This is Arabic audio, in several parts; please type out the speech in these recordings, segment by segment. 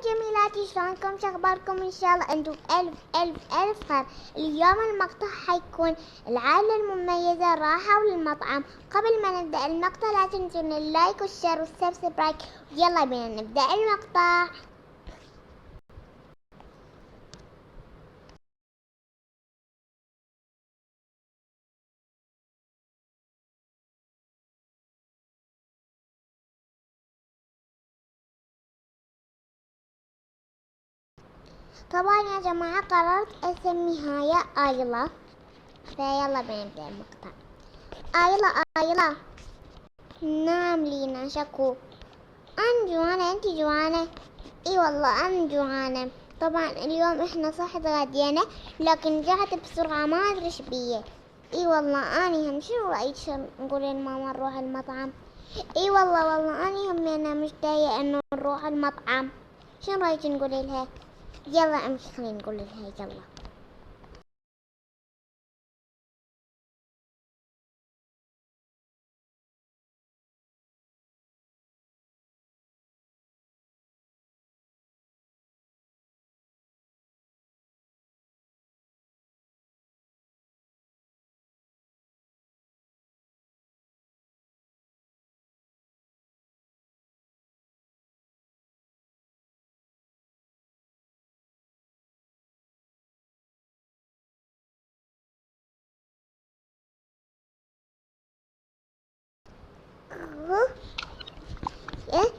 جميلاتي، شلونكم؟ شخباركم؟ ان شاء الله انتم بألف ألف ألف خير. اليوم المقطع حيكون العائلة المميزة راحوا للمطعم. قبل ما نبدأ المقطع لا تنسون اللايك والشير والسبسكرايب. يلا بينا نبدأ المقطع. طبعا يا جماعة قررت اسميها يا آيلا، فيلا بينا نبدأ المقطع. آيلا نام لينا شكو. أنا جوعانة، أنتي جوعانة؟ إي والله أنا جوعانة. طبعا اليوم إحنا صح تغدينا لكن جعت بسرعة ما أدري إيش بيه. إي والله أني هم، شنو رأيك نقول لماما نروح المطعم؟ إي والله أني هم أنا مشتاقة إنه نروح المطعم. شنو رأيك نقول لها؟ يلا أمشي خلينا نقول لها يلا.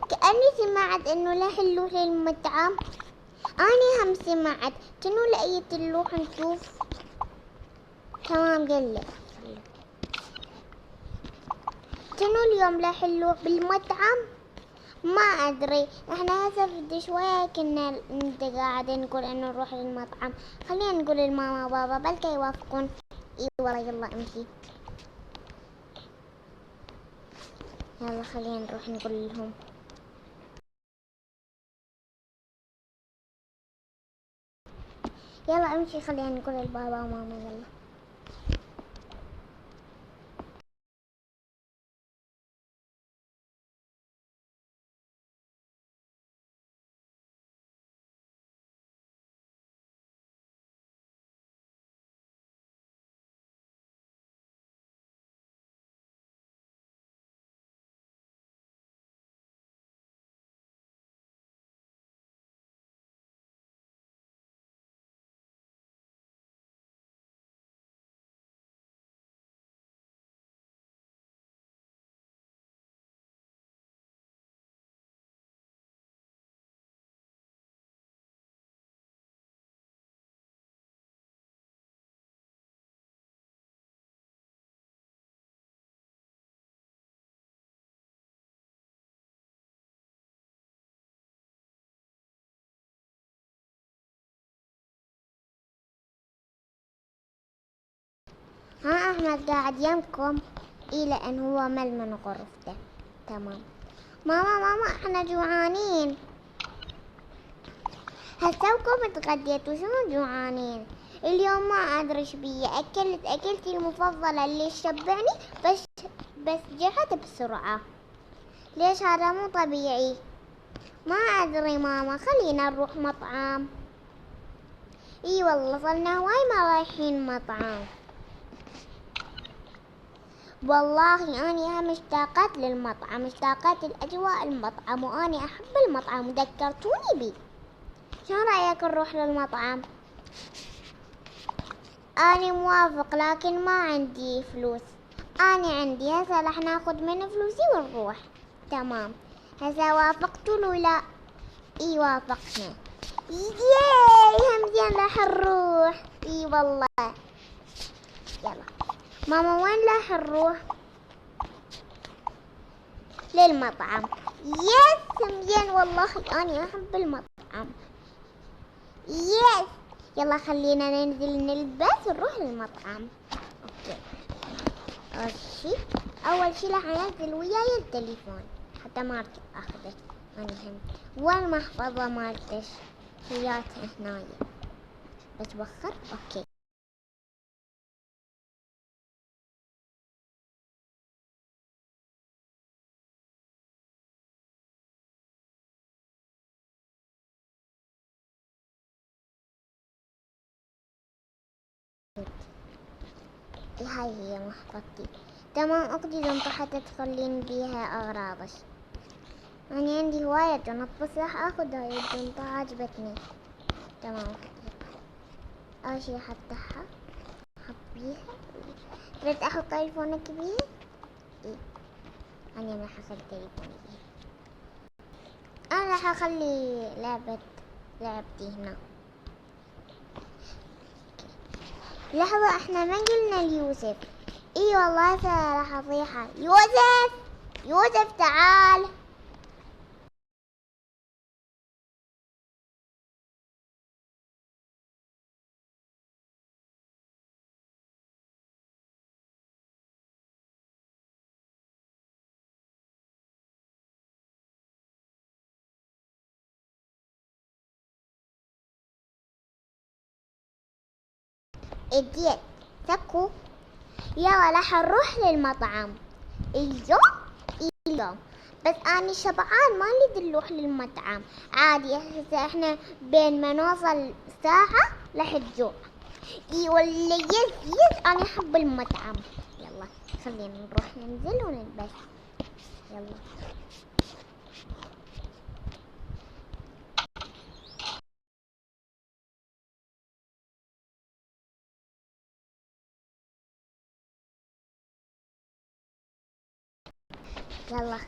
كأني سمعت إنه لا حلو للمطعم. أنا هم سمعت شنو لقيت نروح نشوف. تمام قلة شنو اليوم لا حلو بالمطعم؟ ما أدري، إحنا هسه بدي شوية كنا قاعدين نقول إنه نروح للمطعم. خلينا نقول لماما وبابا بلكي يوافقون. إي والله يلا امشي. يلا خلينا نروح نقول لهم. يلا امشي خلينا نقول لبابا وماما يلا. ها أحمد قاعد يمكم؟ إيه لأن هو مل من غرفته. تمام. ماما احنا جوعانين. هسوكم تغديتوا شنو جوعانين؟ اليوم ما أدري إيش بيه، أكلتي المفضلة اللي تشبعني بس جعت بسرعة. ليش هذا مو طبيعي؟ ما أدري ماما، خلينا نروح مطعم. إي والله صرنا هواي ما رايحين مطعم. والله أنا مشتاقة للمطعم، مشتاقة لأجواء المطعم، وأنا أحب المطعم وذكرتوني بيه. شو رأيك نروح للمطعم؟ أنا موافق لكن ما عندي فلوس. أنا عندي، هسه رح ناخد من فلوسي ونروح. تمام. هسه وافقتوا لو لا؟ إي وافقنا. ياي همزين رح نروح. إي والله. يلا ماما وين رح نروح؟ للمطعم. يس همزين والله أنا أحب المطعم. يس يلا خلينا ننزل نلبس ونروح للمطعم. اوكي. اول شي راح انزل وياي التليفون حتى ما اخذه. انا هم والمحفظة مالتش وياتها هنايا بتوخر. اوكي. هاي هي محفظتي. تمام، أخذي جنطة حتى تخلين بيها أغراضك. أنا عندي هواية جنط بس راح أخذ هاي الجنطة، عجبتني. تمام، أول شي أفتحها، أحط بيها. تريد أحط تليفونك بيها؟ إيه، أنا راح أخذ تليفوني بيها. أنا راح أخلي لعبتي هنا. لحظة، احنا ما قلنا ليوسف. اي والله راح اصيحه. يوسف، يوسف تعال. اجيت سكو. يلا راح نروح للمطعم اليوم. بس أنا شبعان، ما نريد نروح للمطعم. عادي، هسه احنا بين ما نوصل ساعة راح نجوع. اي والله يس أنا أحب المطعم. يلا خلينا نروح ننزل ونلبس. يلا يلا.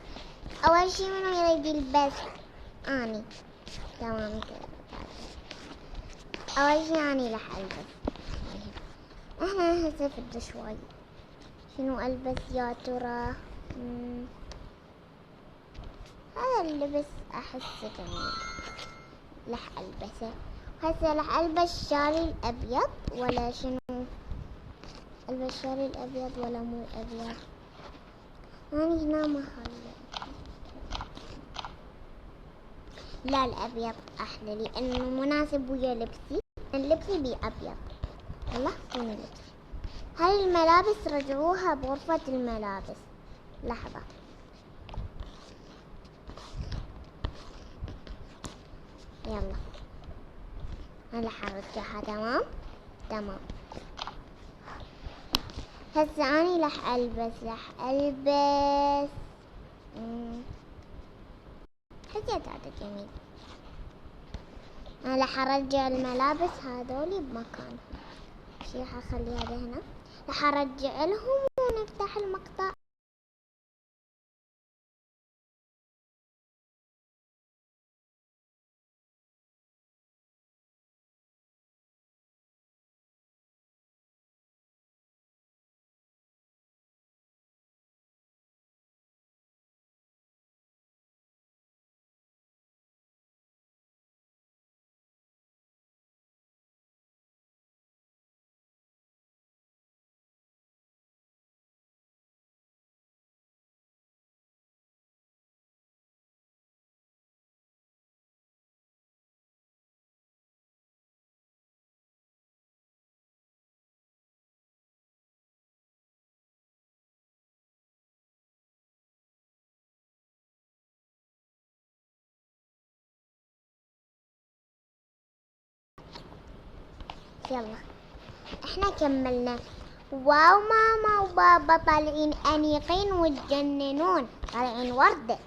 أول شي منو يريد يلبس؟ أني. تمام كده. أول شي أني راح ألبس. احنا هسه فد شوي. شنو ألبس يا ترى؟ هذا اللبس أحسه جميل، راح ألبسه. هسه راح ألبس شاري الأبيض ولا شنو؟ ألبس شاري الأبيض ولا مو الأبيض؟ أنا هنا ما خليت. لا، الأبيض أحلى لأنه مناسب ويا لبسي. لبسي بي أبيض. يلا خليني لبسي. هاي الملابس رجعوها بغرفة الملابس. لحظة، يلا أنا حرجعها. تمام. هسه أني راح ألبس حسيت هذا جميل. أنا راح أرجع الملابس هذولي بمكانهم. شي راح أخلي هذا هنا، راح أرجع لهم ونفتح المقطع. يلا احنا كملنا. واو، ماما وبابا طالعين أنيقين وتجننون، طالعين وردة.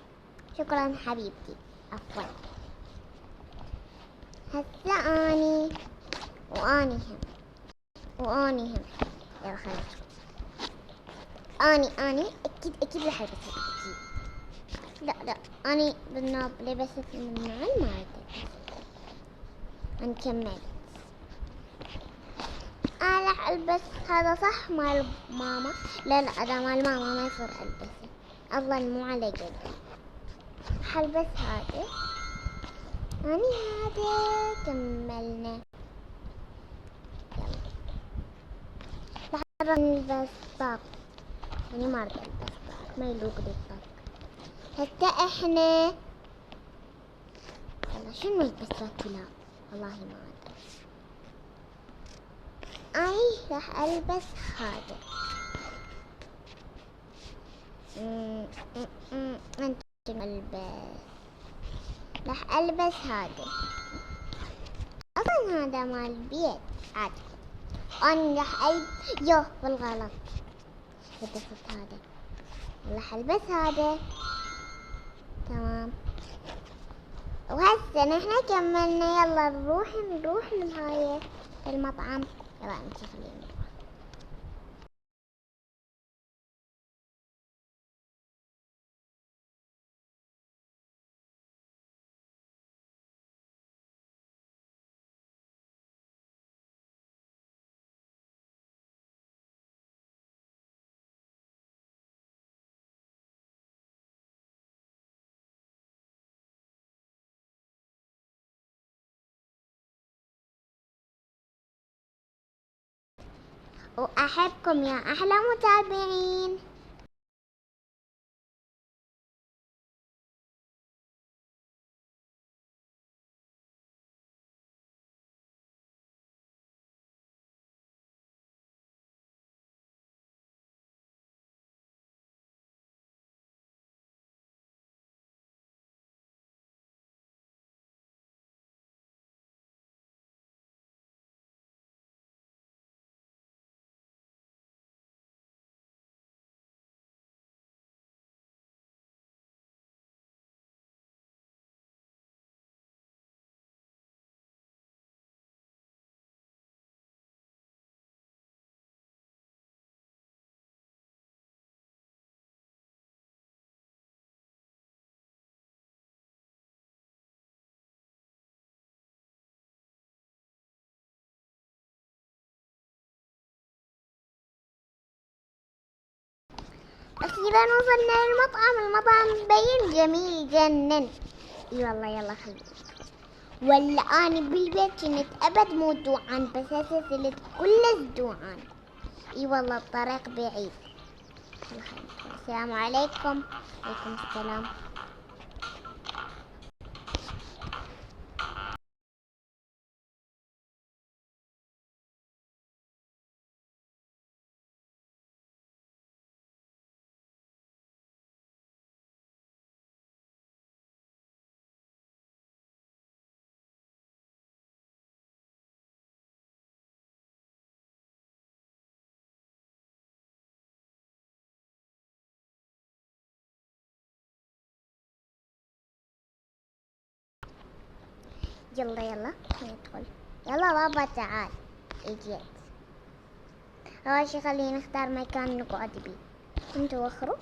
شكرا حبيبتي، عفوا. هسه أني وأني هم. يلا خلينا نشوف. أني أكيد راح ألبس أكيد. لا أني بالناب لبست من النعل ما نكمل. أنا راح ألبس هذا صح مال ماما. لا هذا مال ماما ما يصير ألبسه، أظن مو على جد. راح ألبس هذا. أني هذا كملنا. راح نلبس طاق. أنا ما أريد ألبس طاق، ما يلوق لي الطاق. حتى إحنا يلا شنو نلبس كلاب؟ والله ما أدري. أي راح ألبس هذا. أنت راح ألبس هذا. أصلا هذا مال البيت عادي. أنا راح يوه بالغلط لبست هذا. راح ألبس هذا. تمام. وهسه نحن كملنا. يلا نروح لهاي المطعم. يلا نشوف اللي نروح. وأحبكم يا أحلى متابعين. أخيرا وصلنا للمطعم. المطعم مبين جميل جنن. اي والله. يلا خلينا. ولا أنا بالبيت كنت أبد مو جوعان، بس هسه صرت كلش جوعان. اي والله الطريق بعيد. السلام عليكم. وعليكم السلام. يلا ندخل. يلا بابا تعال. اجيت. أول شي خلينا نختار مكان نقعد بيه. انتوا وخروا.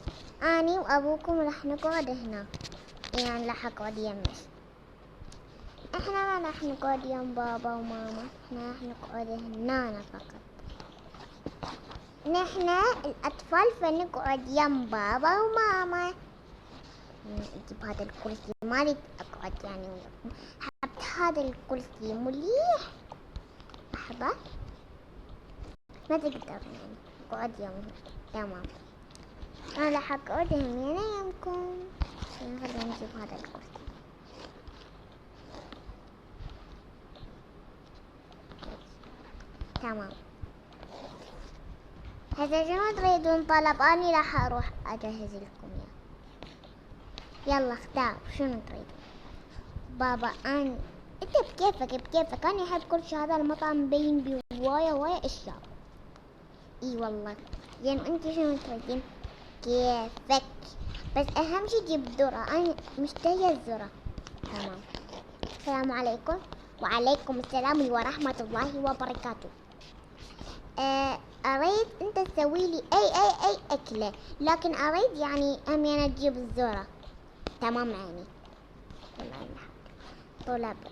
اني وابوكم راح نقعد هنا. يعني راح اقعد يمش. احنا ما راح نقعد يم بابا وماما. احنا راح نقعد هنا فقط. نحن الاطفال فنقعد يم بابا وماما. اجيب هذا الكرسي مالي اقعد يعني وياكم. حبت هذا الكرسي مليح. لحظة. ما تقدر يعني اقعد يمهم. تمام. انا راح اقعد هنا يمكم. خلينا نجيب هذا الكرسي. تمام. هسه شنو تريدون طلب؟ اني راح اروح اجهز لكم اياه. يلا اختار شنو تريدون. بابا اني انت بكيفك. اني احب كل شي. هذا المطعم مبين بيه وايا اشياء. اي والله. زين انت شنو تريدين؟ كيفك. بس اهم شي جيب ذرة. انا مشتهية الذرة. تمام. السلام عليكم. وعليكم السلام ورحمة الله وبركاته. اريد انت تسوي لي اي اكلة، لكن اريد يعني امي تجيب الذرة. تمام عيني. طلبت.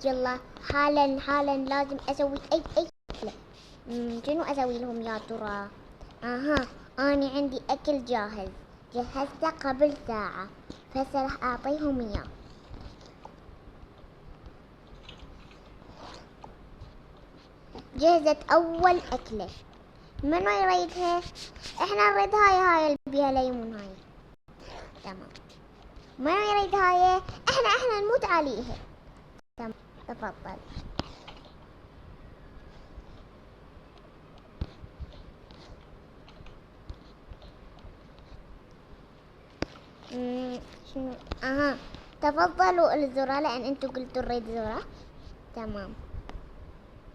يلا حالا لازم اسوي اي اكلة. شنو اسوي لهم يا ترى؟ اني عندي اكل جاهز. جهزته قبل ساعة. فهسه راح اعطيهم اياه. جهزت اول اكلة. منو يريدها؟ احنا نريد هاي اللي بيها ليمون هاي. تمام. منو يريد هاي؟ احنا نموت عليها. تمام. تفضل. شنو؟ تفضلوا الذرة لان انتوا قلتوا نريد ذرة. تمام.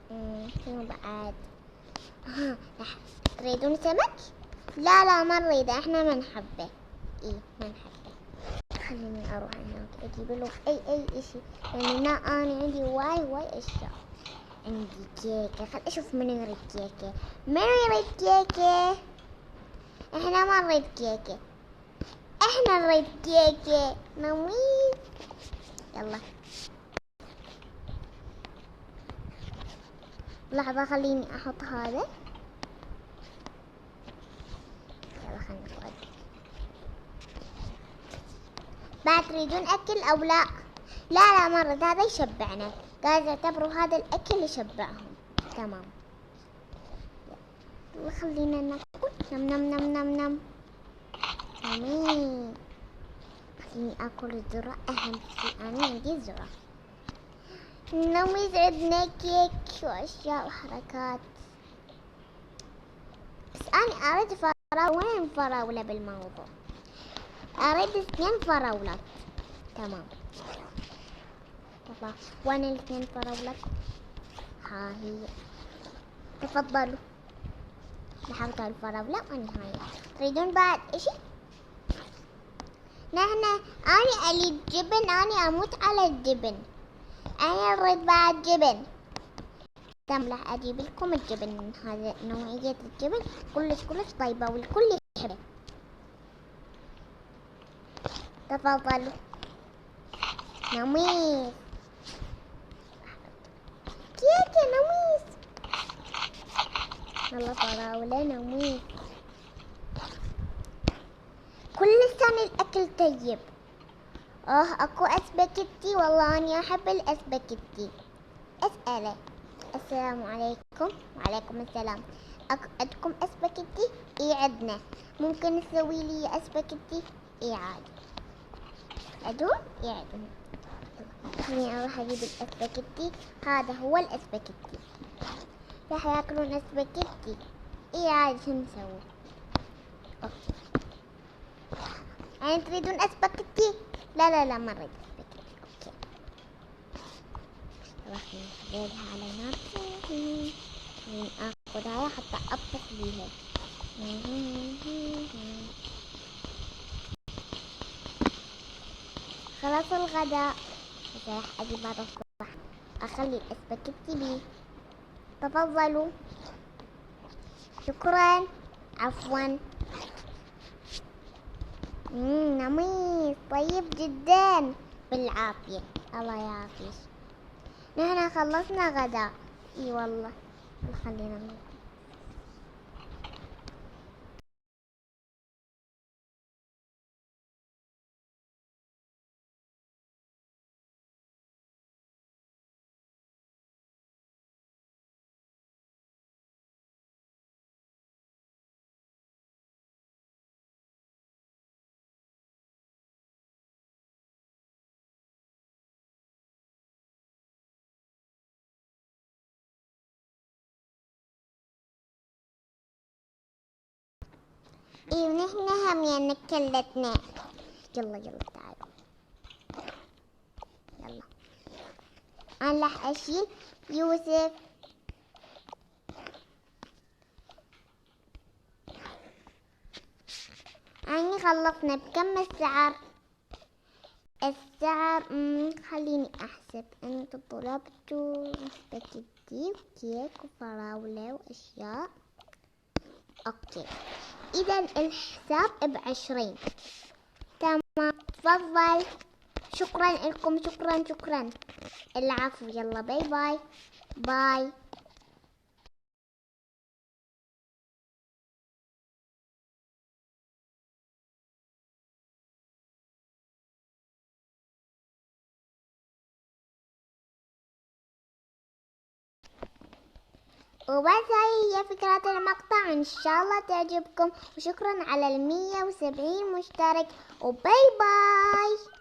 شنو بعد؟ تريدون سمك؟ لا ما نريده، احنا ما نحبه. ما نحبه. خليني اروح هناك اجيب له اي اشي، لان انا عندي واي اشياء. عندي كيكة، خل اشوف من يريد كيكة. من يريد كيكة؟ احنا ما نريد كيكة، احنا نريد كيكة نويس. يلا لحظة خليني احط هذا. يلا خلينا نقعد. بعد تريدون اكل او لا؟ لا مرة هذا يشبعنا، قاعد اعتبروا هذا الاكل يشبعهم. تمام يلا خلينا ناكل. نم. امين. خليني اكل الذرة، اهم شيء انا عندي الذرة. نويز عندنا كيك واشياء وحركات، بس انا اريد فراولة. وين فراولة بالموضوع؟ اريد 2 فراولات. تمام والله، وين 2 فراولات؟ ها هي، تفضلوا. لحظت الفراولة ونهاية. تريدون بعد اشي؟ نحن أنا أريد جبن، أنا أموت على الجبن، أنا أريد بعد جبن. تم راح أجيب لكم الجبن، هذا نوعية الجبن كلش طيبة والكل يحبه. تفضلوا. نويس كيكة نويس. والله فراولة نويس. كل سنة الأكل طيب. اكو اسباجيتي، والله اني احب الاسباجيتي. اسأله. السلام عليكم. وعليكم السلام. عندكم اسباجيتي؟ عدنا. ممكن تسوي لي اسباجيتي؟ عادي. عندهم؟ عندهم. خليني اروح اجيب الاسباجيتي. هذا هو الاسباجيتي. راح ياكلون اسباجيتي؟ عادي. شو نسوي؟ يعني تريدون اسباجيتي؟ لا ما اريد اسباجيتي. اوكي راح نخليها على نار. اخذ هاي حتى اطبخ بيها. خلاص الغداء. راح اجيب هذا الصبح، اخلي الاسباجيتي بيه. تفضلوا. شكرا. عفوا. نميس طيب جدا. بالعافية. الله يعافيك. نحن خلصنا غداء. والله خلينا نروح. ونحن هم يعني كلتنا. يلا تعالوا. يلا انا راح اشيل يوسف. يعني خلصنا. بكم السعر؟ خليني احسب. انتوا طلبتوا سباجيتي وكيك وفراولة واشياء. اوكي اذا الحساب ب20. تمام تفضل. شكرا لكم. شكرا. العفو. يلا باي. وبس هاي هي فكرة المقطع، ان شاء الله تعجبكم، وشكرا على 170 مشترك، وباي باي.